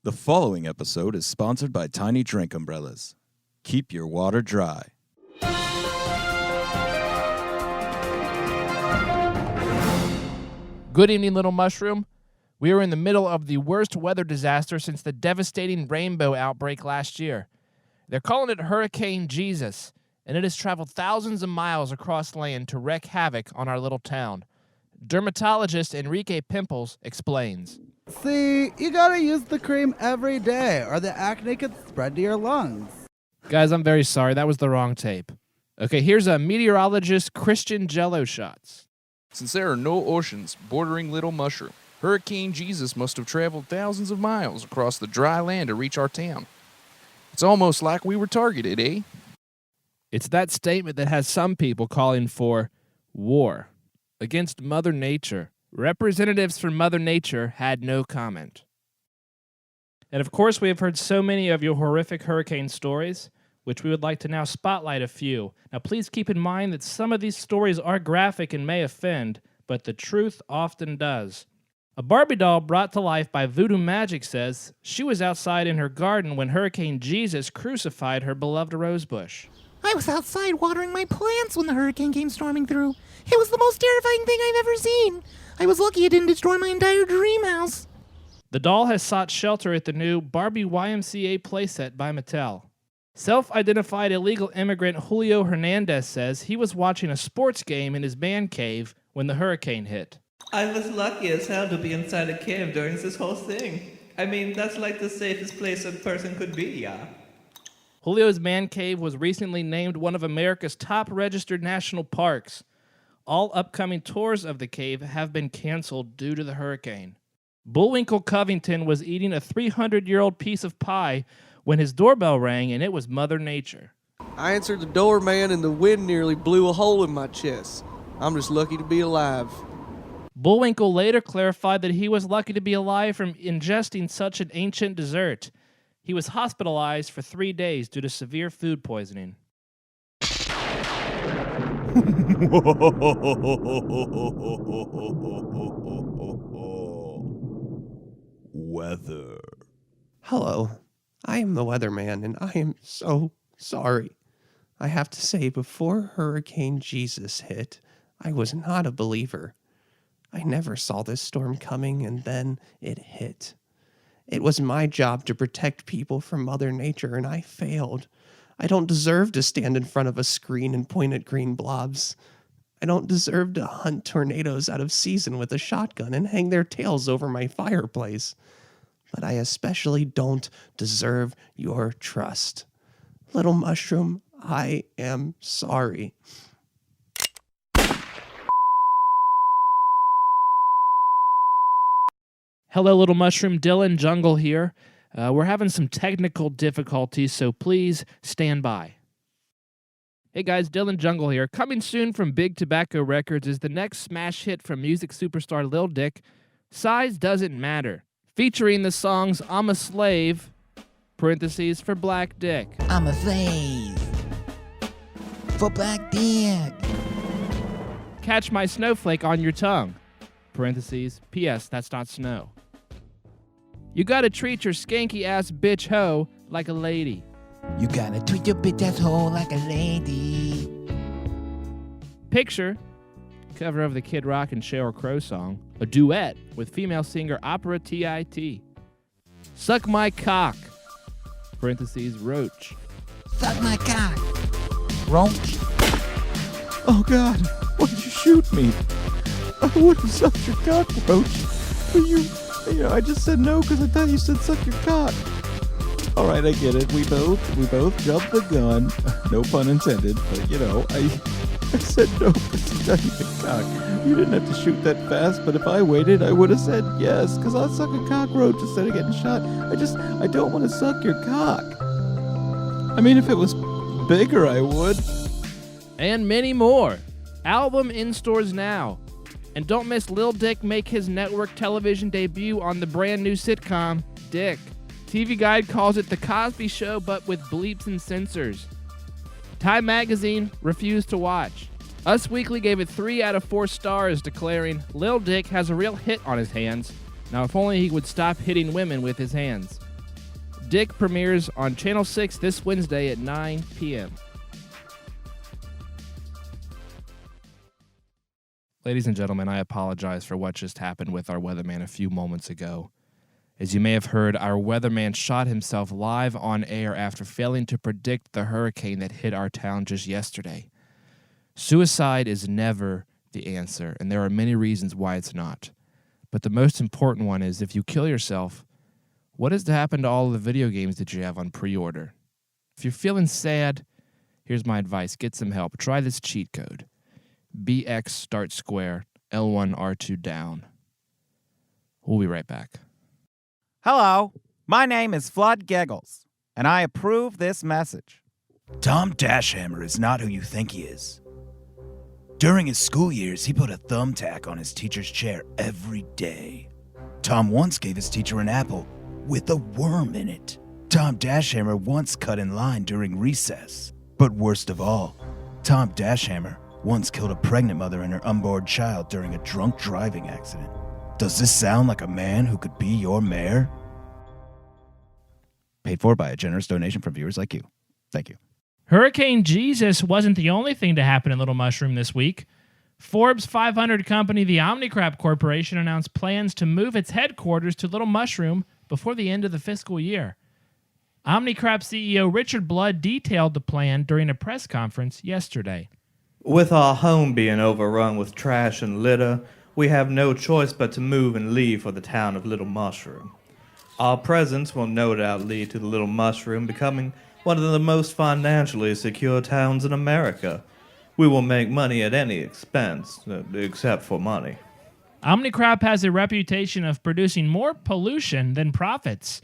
The following episode is sponsored by Tiny Drink Umbrellas. Keep your water dry. Good evening, Little Mushroom. We are in the middle of the worst weather disaster since the devastating rainbow outbreak last year. They're calling it Hurricane Jesus, and it has traveled thousands of miles across land to wreak havoc on our little town. Dermatologist Enrique Pimples explains. See, you gotta use the cream every day, or the acne could spread to your lungs. Guys, I'm very sorry. That was the wrong tape. Okay, here's a meteorologist Christian Jello shots. Since there are no oceans bordering Little Mushroom, Hurricane Jesus must have traveled thousands of miles across the dry land to reach our town. It's almost like we were targeted, eh? It's that statement that has some people calling for war against Mother Nature. Representatives from Mother Nature had no comment. And of course, we have heard so many of your horrific hurricane stories, which we would like to now spotlight a few. Now, please keep in mind that some of these stories are graphic and may offend, but the truth often does. A Barbie doll brought to life by Voodoo Magic says she was outside in her garden when Hurricane Jesus crucified her beloved rosebush. I was outside watering my plants when the hurricane came storming through. It was the most terrifying thing I've ever seen. I was lucky it didn't destroy my entire dream house. The doll has sought shelter at the new Barbie YMCA playset by Mattel. Self-identified illegal immigrant Julio Hernandez says he was watching a sports game in his man cave when the hurricane hit. I was lucky as hell to be inside a cave during this whole thing. I mean, that's like the safest place a person could be, yeah. Julio's man cave was recently named one of America's top registered national parks. All upcoming tours of the cave have been canceled due to the hurricane. Bullwinkle Covington was eating a 300-year-old piece of pie when his doorbell rang, and it was Mother Nature. I answered the door, man, and the wind nearly blew a hole in my chest. I'm just lucky to be alive. Bullwinkle later clarified that he was lucky to be alive from ingesting such an ancient dessert. He was hospitalized for 3 days due to severe food poisoning. Weather. Hello, I am the weatherman, and I am so sorry. I have to say, before Hurricane Jesus hit, I was not a believer. I never saw this storm coming, and then it hit. It was my job to protect people from Mother Nature, and I failed. I don't deserve to stand in front of a screen and point at green blobs. I don't deserve to hunt tornadoes out of season with a shotgun and hang their tails over my fireplace. But I especially don't deserve your trust. Little Mushroom, I am sorry. Hello, Little Mushroom. Dylan Jungle here. We're having some technical difficulties, so please stand by. Hey guys, Dylan Jungle here. Coming soon from Big Tobacco Records is the next smash hit from music superstar Lil Dick, Size Doesn't Matter, featuring the songs I'm a Slave, parentheses for Black Dick. I'm a slave for Black Dick. Catch My Snowflake on Your Tongue, parentheses, P.S. That's not snow. You gotta treat your skanky ass bitch hoe like a lady. You gotta treat your bitch asshole like a lady. Picture, cover of the Kid Rock and Sheryl Crow song, a duet with female singer Opera Tit. Suck My Cock, parentheses, Roach. Suck my cock, Roach. Oh God, why'd you shoot me? I would have sucked your cock, Roach. But I just said no because I thought you said suck your cock. All right, I get it. We both jumped the gun. No pun intended, but I said no because sucking the cock. You didn't have to shoot that fast, but if I waited, I would have said yes because I'll suck a cockroach instead of getting shot. I don't want to suck your cock. I mean, if it was bigger, I would. And many more. Album in stores now. And don't miss Lil Dick make his network television debut on the brand new sitcom, Dick. TV Guide calls it The Cosby Show, but with bleeps and censors. Time Magazine refused to watch. Us Weekly gave it 3 out of 4 stars, declaring, Lil Dick has a real hit on his hands. Now, if only he would stop hitting women with his hands. Dick premieres on Channel 6 this Wednesday at 9 p.m. Ladies and gentlemen, I apologize for what just happened with our weatherman a few moments ago. As you may have heard, our weatherman shot himself live on air after failing to predict the hurricane that hit our town just yesterday. Suicide is never the answer, and there are many reasons why it's not. But the most important one is if you kill yourself, what has to happen to all of the video games that you have on pre-order? If you're feeling sad, here's my advice. Get some help. Try this cheat code. BX start square, L1 R2 down. We'll be right back. Hello, my name is Flood Giggles, and I approve this message. Tom Dashhammer is not who you think he is. During his school years, he put a thumbtack on his teacher's chair every day. Tom once gave his teacher an apple with a worm in it. Tom Dashhammer once cut in line during recess. But worst of all, Tom Dashhammer once killed a pregnant mother and her unborn child during a drunk driving accident. Does this sound like a man who could be your mayor? Paid for by a generous donation from viewers like you. Thank you. Hurricane Jesus wasn't the only thing to happen in Little Mushroom this week. Forbes 500 company The Omnicrap Corporation announced plans to move its headquarters to Little Mushroom before the end of the fiscal year. Omnicrap CEO Richard Blood detailed the plan during a press conference yesterday. With our home being overrun with trash and litter, we have no choice but to move and leave for the town of Little Mushroom. Our presence will no doubt lead to the Little Mushroom becoming one of the most financially secure towns in America. We will make money at any expense, except for money. Omnicrap has a reputation of producing more pollution than profits.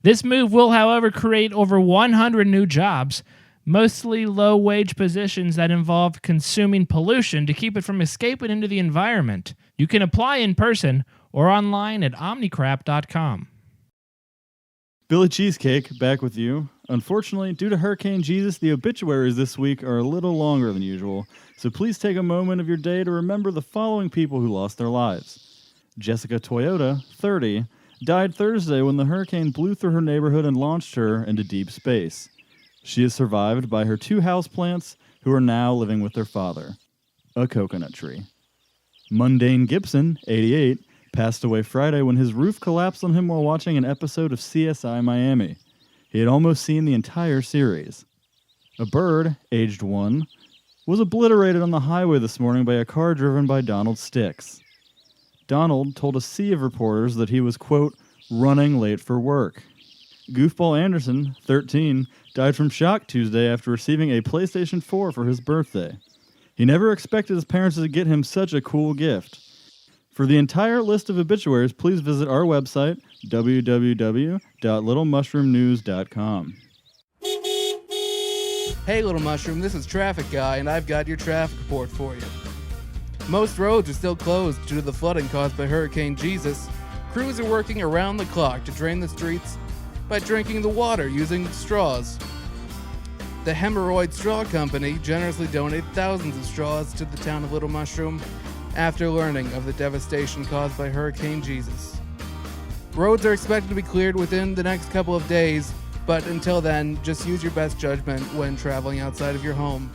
This move will, however, create over 100 new jobs, mostly low-wage positions that involve consuming pollution to keep it from escaping into the environment. You can apply in person or online at omnicrap.com. Billy Cheesecake, back with you. Unfortunately, due to Hurricane Jesus, the obituaries this week are a little longer than usual, so please take a moment of your day to remember the following people who lost their lives. Jessica Toyota, 30, died Thursday when the hurricane blew through her neighborhood and launched her into deep space. She is survived by her 2 houseplants, who are now living with their father, a coconut tree. Mundane Gibson, 88, passed away Friday when his roof collapsed on him while watching an episode of CSI Miami. He had almost seen the entire series. A bird, aged 1, was obliterated on the highway this morning by a car driven by Donald Sticks. Donald told a sea of reporters that he was, quote, running late for work. Goofball Anderson, 13, died from shock Tuesday after receiving a PlayStation 4 for his birthday. He never expected his parents to get him such a cool gift. For the entire list of obituaries, please visit our website, www.littlemushroomnews.com. Hey, Little Mushroom, this is Traffic Guy, and I've got your traffic report for you. Most roads are still closed due to the flooding caused by Hurricane Jesus. Crews are working around the clock to drain the streets by drinking the water using straws. The Hemorrhoid Straw Company generously donated thousands of straws to the town of Little Mushroom after learning of the devastation caused by Hurricane Jesus. Roads are expected to be cleared within the next couple of days, but until then, just use your best judgment when traveling outside of your home.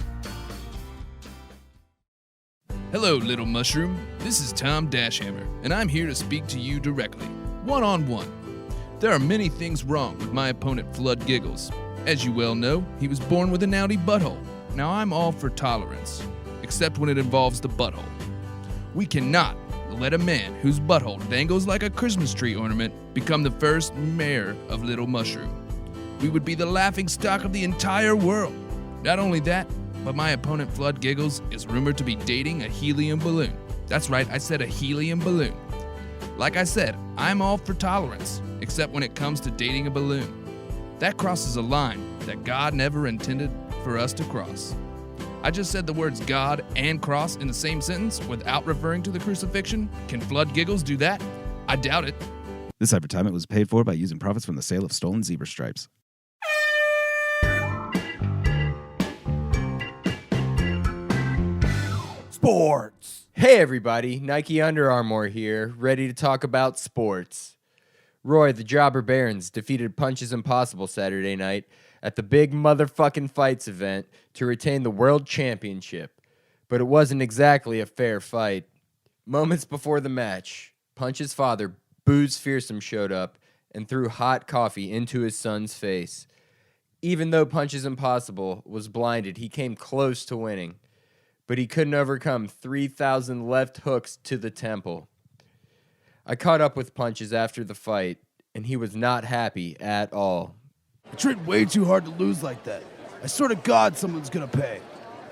Hello, Little Mushroom. This is Tom Dashhammer, and I'm here to speak to you directly, one-on-one. There are many things wrong with my opponent, Flood Giggles. As you well know, he was born with a naughty butthole. Now, I'm all for tolerance, except when it involves the butthole. We cannot let a man whose butthole dangles like a Christmas tree ornament become the first mayor of Little Mushroom. We would be the laughingstock of the entire world. Not only that, but my opponent Flood Giggles is rumored to be dating a helium balloon. That's right, I said a helium balloon. Like I said, I'm all for tolerance, except when it comes to dating a balloon. That crosses a line that God never intended for us to cross. I just said the words God and cross in the same sentence without referring to the crucifixion. Can Flood Giggles do that? I doubt it. This advertisement was paid for by using profits from the sale of stolen zebra stripes. Sports! Hey everybody, Nike Under Armour here, ready to talk about sports. Roy the Jobber Barons defeated Punches Impossible Saturday night at the Big Motherfucking Fights event to retain the World Championship. But it wasn't exactly a fair fight. Moments before the match, Punch's father, Booze Fearsome, showed up and threw hot coffee into his son's face. Even though Punches Impossible was blinded, he came close to winning, but he couldn't overcome 3,000 left hooks to the temple. I caught up with Punches after the fight, and he was not happy at all. I trained way too hard to lose like that. I swear to God someone's gonna pay.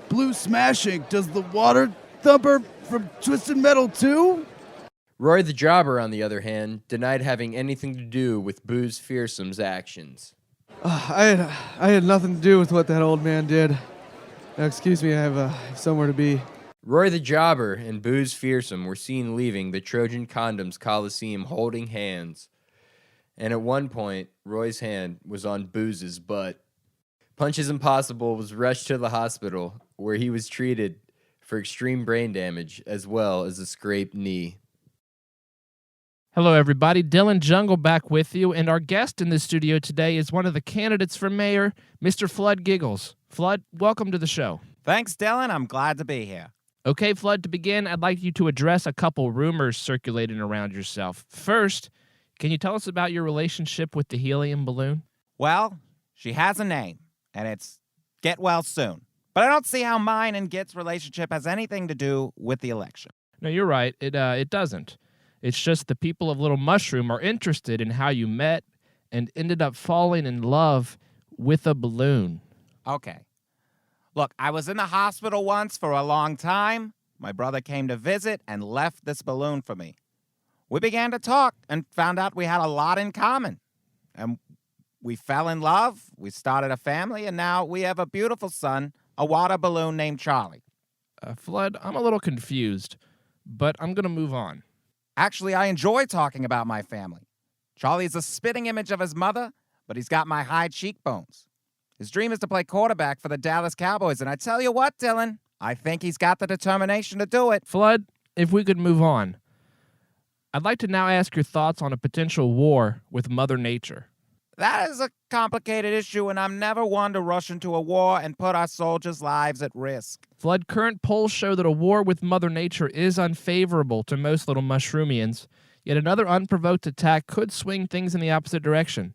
Blue Smash Inc. does the water thumper from Twisted Metal too? Roy the Jobber, on the other hand, denied having anything to do with Booze Fearsome's actions. I had nothing to do with what that old man did. Now, excuse me, I have somewhere to be. Roy the Jobber and Booze Fearsome were seen leaving the Trojan Condoms Coliseum holding hands. And at one point, Roy's hand was on Booze's butt. Punches Impossible was rushed to the hospital, where he was treated for extreme brain damage as well as a scraped knee. Hello, everybody. Dylan Jungle back with you, and our guest in the studio today is one of the candidates for mayor, Mr. Flood Giggles. Flood, welcome to the show. Thanks, Dylan. I'm glad to be here. Okay, Flood, to begin, I'd like you to address a couple rumors circulating around yourself. First, can you tell us about your relationship with the helium balloon? Well, she has a name, and it's Get Well Soon. But I don't see how mine and Git's relationship has anything to do with the election. No, you're right. It doesn't. It's just the people of Little Mushroom are interested in how you met and ended up falling in love with a balloon. Okay. Look, I was in the hospital once for a long time. My brother came to visit and left this balloon for me. We began to talk and found out we had a lot in common. And we fell in love, we started a family, and now we have a beautiful son, a water balloon named Charlie. Flood, I'm a little confused, but I'm going to move on. Actually, I enjoy talking about my family. Charlie's a spitting image of his mother, but he's got my high cheekbones. His dream is to play quarterback for the Dallas Cowboys, and I tell you what, Dylan, I think he's got the determination to do it. Flood, if we could move on. I'd like to now ask your thoughts on a potential war with Mother Nature. That is a complicated issue, and I'm never one to rush into a war and put our soldiers' lives at risk. Flood, current polls show that a war with Mother Nature is unfavorable to most Little Mushroomians, yet another unprovoked attack could swing things in the opposite direction.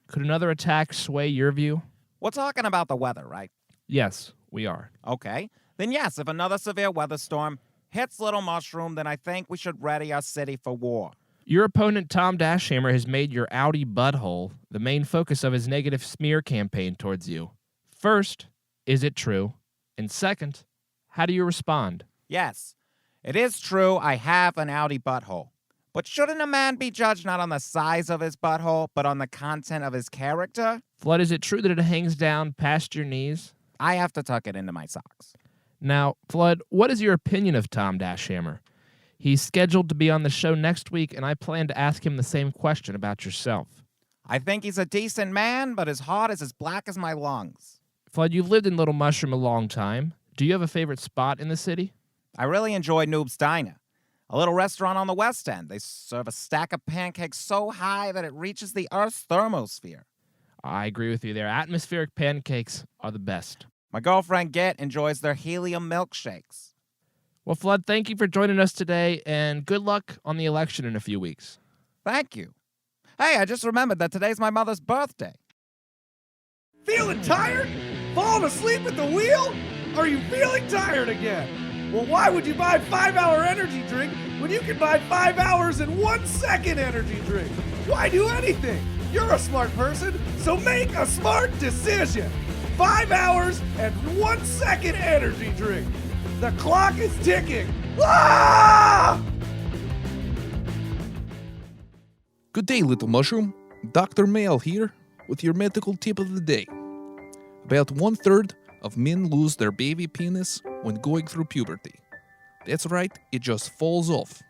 Could another attack sway your view? We're talking about the weather, right? Yes, we are. Okay. Then yes, if another severe weather storm hits Little Mushroom, then I think we should ready our city for war. Your opponent, Tom Dashhammer, has made your Audi butthole the main focus of his negative smear campaign towards you. First, is it true? And second, how do you respond? Yes, it is true I have an Audi butthole. But shouldn't a man be judged not on the size of his butthole, but on the content of his character? Flood, is it true that it hangs down past your knees? I have to tuck it into my socks. Now, Flood, what is your opinion of Tom Dashhammer? He's scheduled to be on the show next week, and I plan to ask him the same question about yourself. I think he's a decent man, but his heart is as black as my lungs. Flood, you've lived in Little Mushroom a long time. Do you have a favorite spot in the city? I really enjoy Noob's Diner, a little restaurant on the West End. They serve a stack of pancakes so high that it reaches the Earth's thermosphere. I agree with you there. Atmospheric pancakes are the best. My girlfriend Get enjoys their helium milkshakes. Well, Flood, thank you for joining us today, and good luck on the election in a few weeks. Thank you. Hey, I just remembered that today's my mother's birthday. Feeling tired? Falling asleep at the wheel? Are you feeling tired again? Well, why would you buy a 5-hour energy drink when you can buy 5 hours and 1 second energy drink? Why do anything? You're a smart person, so make a smart decision. 5 hours and 1 second energy drink. The clock is ticking. Ah! Good day, Little Mushroom. Dr. Mail here with your medical tip of the day. About 1/3 of men lose their baby penis when going through puberty. That's right, it just falls off.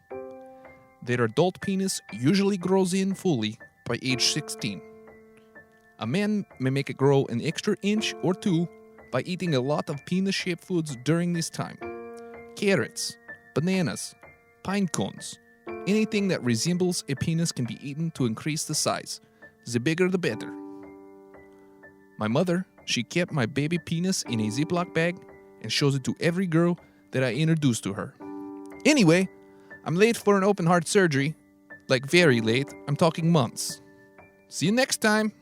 Their adult penis usually grows in fully by age 16. A man may make it grow an extra inch or two by eating a lot of penis-shaped foods during this time. Carrots, bananas, pine cones, Anything that resembles a penis can be eaten to increase the size. The bigger the better. My mother, she kept my baby penis in a Ziploc bag and shows it to every girl that I introduce to her. Anyway, I'm late for an open heart surgery. Like very late. I'm talking months. See you next time.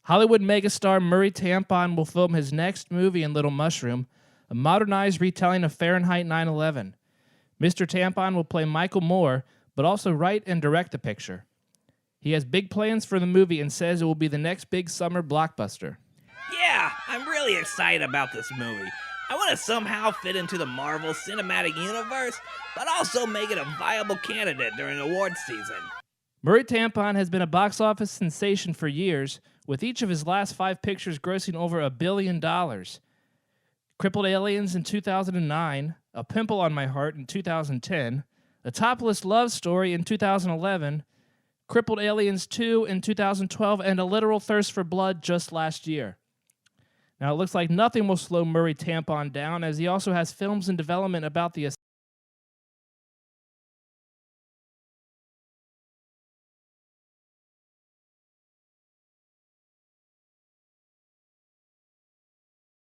Hollywood megastar Murray Tampon will film his next movie in Little Mushroom, a modernized retelling of Fahrenheit 9/11. Mr. Tampon will play Michael Moore, but also write and direct the picture. He has big plans for the movie and says it will be the next big summer blockbuster. Yeah, I'm really excited about this movie. I want to somehow fit into the Marvel Cinematic Universe, but also make it a viable candidate during awards season. Murray Tampon has been a box office sensation for years, with each of his last 5 pictures grossing over $1 billion. Crippled Aliens in 2009, A Pimple on My Heart in 2010, A Topless Love Story in 2011, Crippled Aliens 2 in 2012, and A Literal Thirst for Blood just last year. Now, it looks like nothing will slow Murray Tampon down, as he also has films in development about the